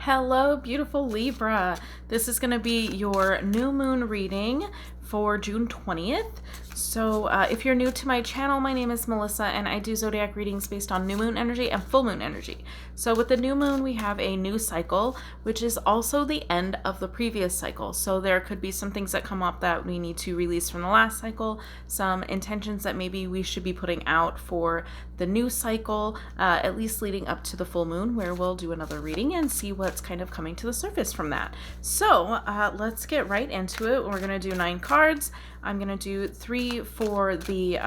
Hello, beautiful Libra. This is going to be your new moon reading for June 20th. So if you're new to my channel, my name is Melissa and I do zodiac readings based on new moon energy and full moon energy. So with the new moon, we have a new cycle, which is also the end of the previous cycle. So there could be some things that come up that we need to release from the last cycle, some intentions that maybe we should be putting out for the new cycle, at least leading up to the full moon, where we'll do another reading and see what's kind of coming to the surface from that. So let's get right into it. We're going to do 9 cards. I'm going to do 3 for the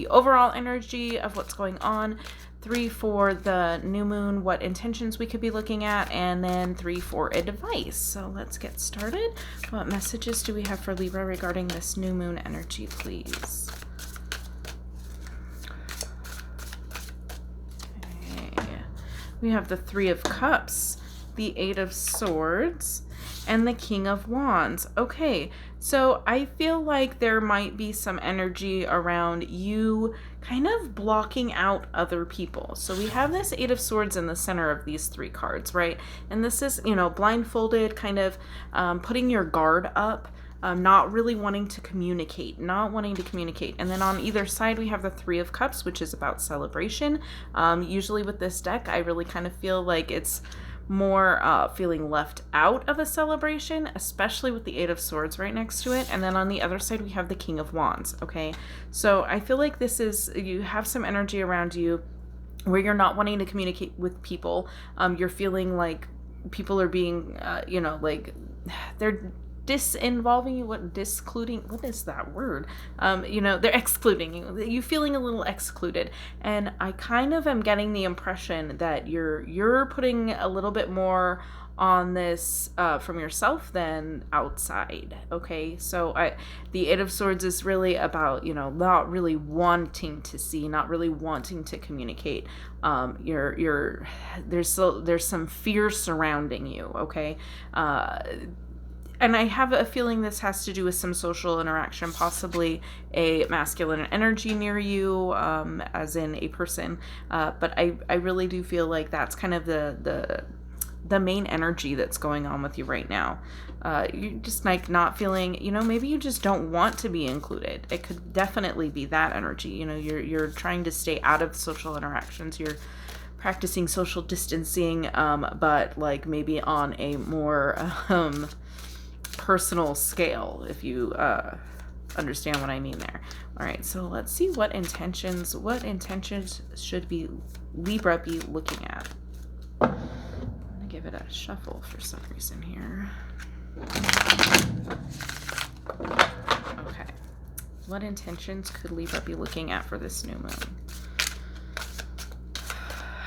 overall energy of what's going on, 3 for the new moon, what intentions we could be looking at, and then 3 for advice. So let's get started. What messages do we have for Libra regarding this new moon energy, please? Okay. We have the 3 of Cups, the 8 of Swords, and the King of Wands. Okay, so I feel like there might be some energy around you kind of blocking out other people. So we have this 8 of Swords in the center of these 3 cards, right? And this is, blindfolded, kind of putting your guard up, not really wanting to communicate, And then on either side, we have the 3 of Cups, which is about celebration. Usually with this deck, I really kind of feel like it's more feeling left out of a celebration, especially with the 8 of Swords right next to it. And then on the other side, we have the King of Wands, okay? So I feel like you have some energy around you where you're not wanting to communicate with people. You're feeling like people are being, they're disinvolving you. What is that word? They're excluding you. You feeling a little excluded. And I kind of am getting the impression that you're putting a little bit more on this from yourself than outside. Okay, so the 8 of Swords is really about not really wanting to see, not really wanting to communicate. There's some fear surrounding you. Okay. And I have a feeling this has to do with some social interaction, possibly a masculine energy near you, as in a person. But I really do feel like that's kind of the main energy that's going on with you right now. You're just like not feeling, maybe you just don't want to be included. It could definitely be that energy. You're trying to stay out of social interactions. You're practicing social distancing, but like maybe on a more personal scale, if you understand what I mean there. All right, so let's see what intentions should Libra be looking at. I'm gonna give it a shuffle for some reason here. Okay, what intentions could Libra be looking at for this new moon?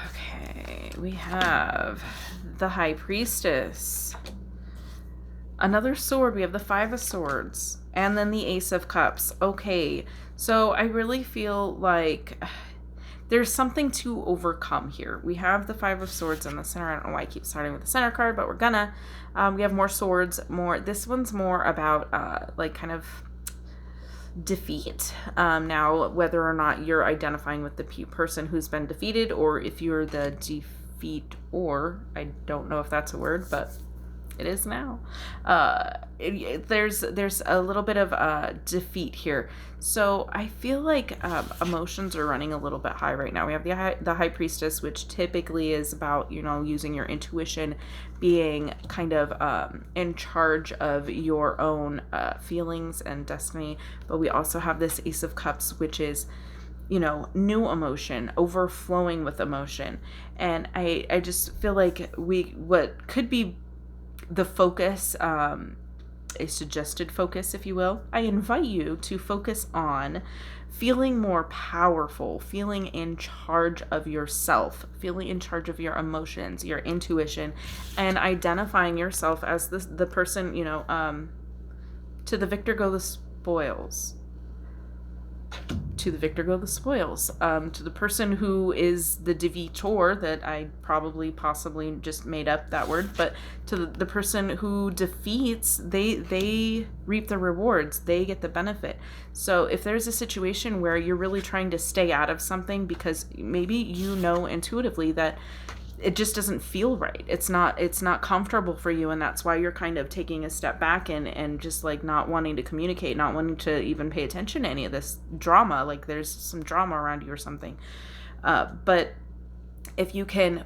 Okay, we have the High Priestess, another sword. We have the 5 of Swords, and then the Ace of Cups. Okay, so I really feel like there's something to overcome here. We have the 5 of Swords in the center. I don't know why I keep starting with the center card, but we're gonna. We have more swords. This one's more about kind of defeat. Now, whether or not you're identifying with the person who's been defeated, or if you're the defeat, or I don't know if that's a word, but it is now. There's a little bit of defeat here. So I feel like emotions are running a little bit high right now. We have the High Priestess, which typically is about, using your intuition, being kind of in charge of your own feelings and destiny. But we also have this Ace of Cups, which is new emotion, overflowing with emotion. And I just feel like what could be the focus, a suggested focus, if you will. I invite you to focus on feeling more powerful, feeling in charge of yourself, feeling in charge of your emotions, your intuition, and identifying yourself as the person, to the victor go the spoils. To the victor go the spoils. To the person who is the defeator, that I possibly just made up that word, but to the person who defeats, they reap the rewards, they get the benefit. So if there's a situation where you're really trying to stay out of something because maybe intuitively that it just doesn't feel right. It's not comfortable for you, and that's why you're kind of taking a step back and just like not wanting to communicate, not wanting to even pay attention to any of this drama, like there's some drama around you or something. But if you can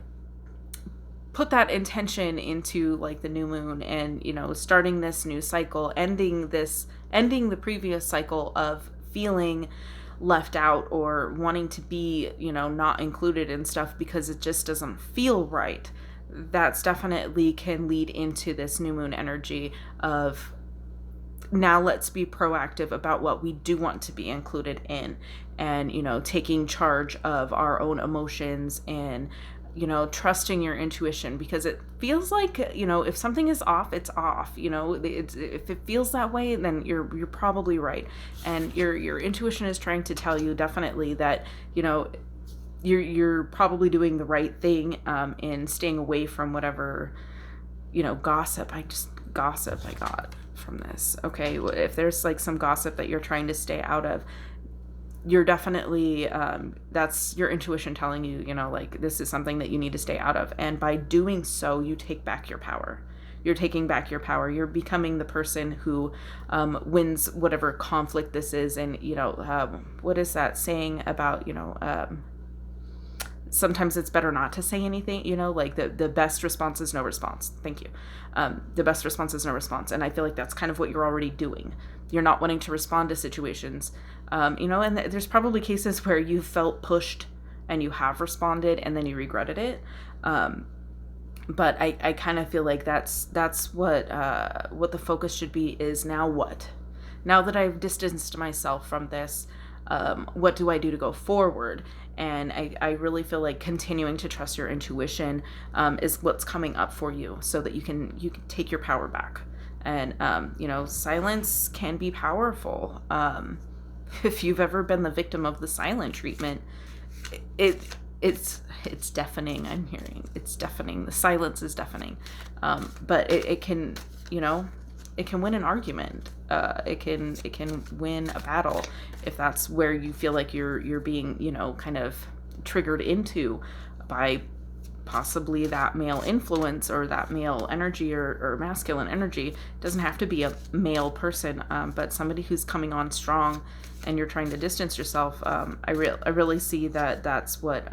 put that intention into like the new moon and, you know, starting this new cycle, ending the previous cycle of feeling left out or wanting to be, you know, not included in stuff because it just doesn't feel right, that's definitely can lead into this new moon energy of, now let's be proactive about what we do want to be included in, and, you know, taking charge of our own emotions and, you know, trusting your intuition, because it feels like, you know, if something is off, it's off. You know, if it feels that way, then you're probably right, and your intuition is trying to tell you definitely that, you know, you're probably doing the right thing in staying away from whatever, you know, gossip I got from this. Okay, if there's like some gossip that you're trying to stay out of, you're definitely, that's your intuition telling you, you know, like this is something that you need to stay out of. And by doing so, you take back your power. You're taking back your power. You're becoming the person who wins whatever conflict this is. And, you know, what is that saying about, you know, sometimes it's better not to say anything, you know, like the best response is no response. Thank you. The best response is no response. And I feel like that's kind of what you're already doing. You're not wanting to respond to situations, you know, and there's probably cases where you felt pushed and you have responded and then you regretted it. But I kind of feel like that's what the focus should be is, now what? Now that I've distanced myself from this, what do I do to go forward? And I really feel like continuing to trust your intuition is what's coming up for you, so that you can take your power back. And, you know, silence can be powerful. If you've ever been the victim of the silent treatment, it's deafening. I'm hearing it's deafening. The silence is deafening. But it can, you know, it can win an argument. It can win a battle if that's where you feel like you're being, you know, kind of triggered into by possibly that male influence or that male energy or masculine energy. It doesn't have to be a male person, but somebody who's coming on strong and you're trying to distance yourself. I really see that's what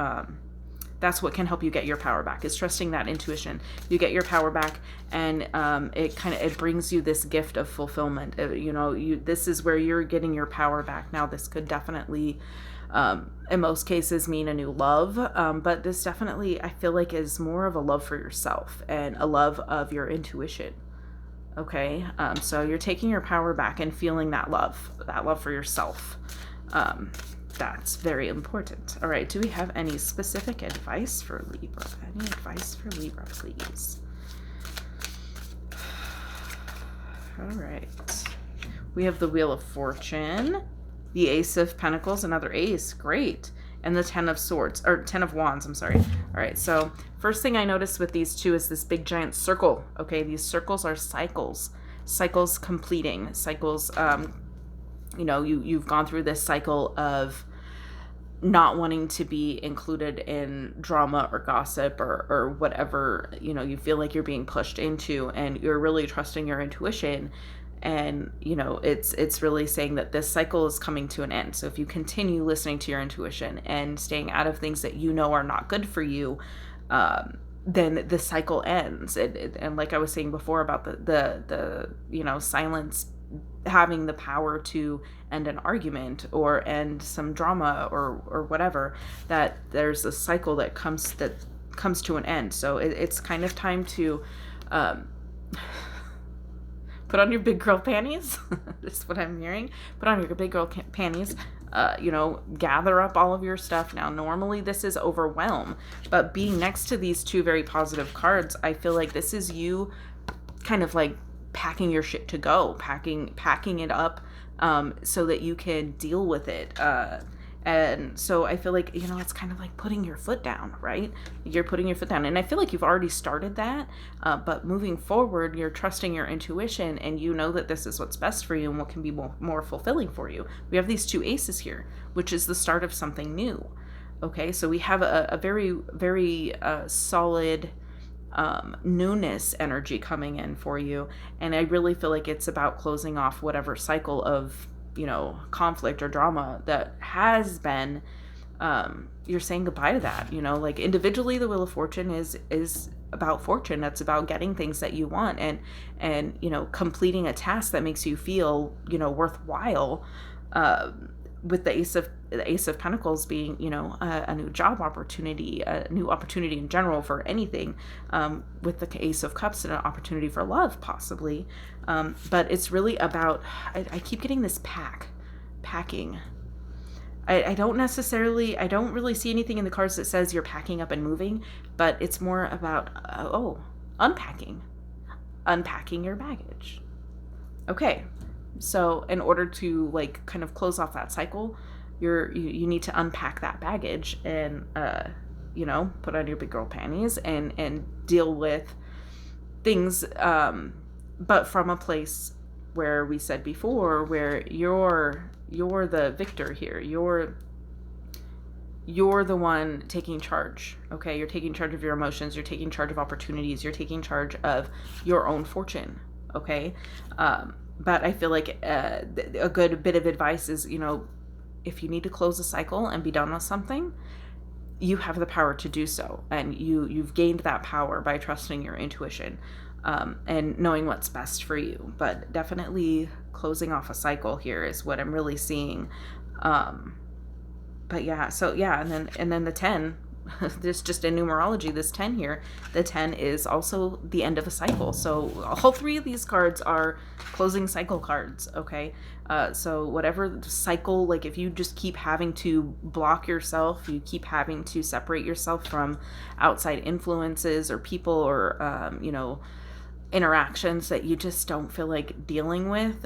can help you get your power back, is trusting that intuition. You get your power back, and it brings you this gift of fulfillment. You know, this is where you're getting your power back. Now, this could definitely, in most cases, mean a new love, but this definitely, I feel like, is more of a love for yourself and a love of your intuition. Okay, so you're taking your power back and feeling that love for yourself. That's very important. All right, do we have any specific advice for Libra? Any advice for Libra, please? All right. We have the Wheel of Fortune, the Ace of Pentacles, another ace, great, and the Ten of Wands, I'm sorry. All right, so first thing I noticed with these two is this big giant circle. Okay, these circles are cycles completing, cycles. You know, you've gone through this cycle of not wanting to be included in drama or gossip or whatever, you know, you feel like you're being pushed into, and you're really trusting your intuition. And, you know, it's really saying that this cycle is coming to an end. So if you continue listening to your intuition and staying out of things that you know are not good for you, then the cycle ends. And like I was saying before about the you know, silence having the power to end an argument or end some drama or whatever, that there's a cycle that comes to an end. So it's kind of time to put on your big girl panties. That's what I'm hearing. Put on your big girl panties. You know, gather up all of your stuff. Now, normally this is overwhelm, but being next to these two very positive cards, I feel like this is you kind of like packing your shit to go, packing it up, so that you can deal with it. And so I feel like, you know, it's kind of like putting your foot down, right? You're putting your foot down. And I feel like you've already started that, but moving forward, you're trusting your intuition, and you know that this is what's best for you and what can be more fulfilling for you. We have these two aces here, which is the start of something new. Okay, so we have a very, very solid newness energy coming in for you. And I really feel like it's about closing off whatever cycle of, conflict or drama that has been. You're saying goodbye to that. Like individually, the Wheel of Fortune is about fortune. That's about getting things that you want, and completing a task that makes you feel worthwhile. With the Ace of Pentacles being a new job opportunity, a new opportunity in general for anything. With the Ace of Cups, an opportunity for love possibly. But it's really about, I keep getting this packing. I don't really see anything in the cards that says you're packing up and moving, but it's more about, unpacking your baggage. Okay, so in order to like kind of close off that cycle, you need to unpack that baggage and, put on your big girl panties and deal with things, but from a place where we said before, where you're the victor here. You're the one taking charge. Okay, you're taking charge of your emotions. You're taking charge of opportunities. You're taking charge of your own fortune. Okay, but I feel like a good bit of advice is, if you need to close a cycle and be done with something, you have the power to do so, and you've gained that power by trusting your intuition. And knowing what's best for you. But definitely closing off a cycle here is what I'm really seeing. But yeah, so yeah, and then the 10, this just in numerology, this 10 here, the 10 is also the end of a cycle. So all three of these cards are closing cycle cards, okay? So whatever cycle, like if you just keep having to block yourself, you keep having to separate yourself from outside influences or people or, interactions that you just don't feel like dealing with,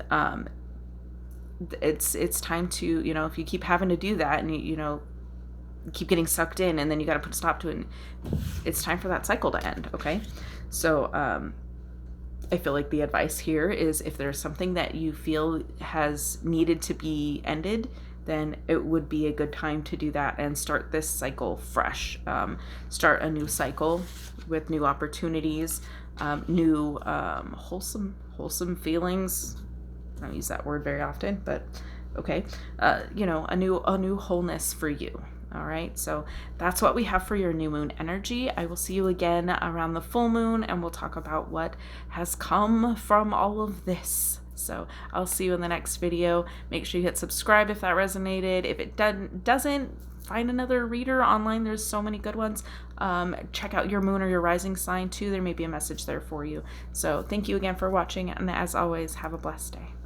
it's time to, if you keep having to do that and you keep getting sucked in, and then you got to put a stop to it, it's time for that cycle to end. Okay, so I feel like the advice here is, if there's something that you feel has needed to be ended, then it would be a good time to do that and start this cycle fresh. Start a new cycle with new opportunities, new wholesome feelings. I don't use that word very often, but okay. A new wholeness for you. All right, so that's what we have for your new moon energy. I will see you again around the full moon, and we'll talk about what has come from all of this. So I'll see you in the next video. Make sure you hit subscribe if that resonated. If it doesn't, find another reader online. There's so many good ones. Check out your moon or your rising sign too. There may be a message there for you. So thank you again for watching, and as always, have a blessed day.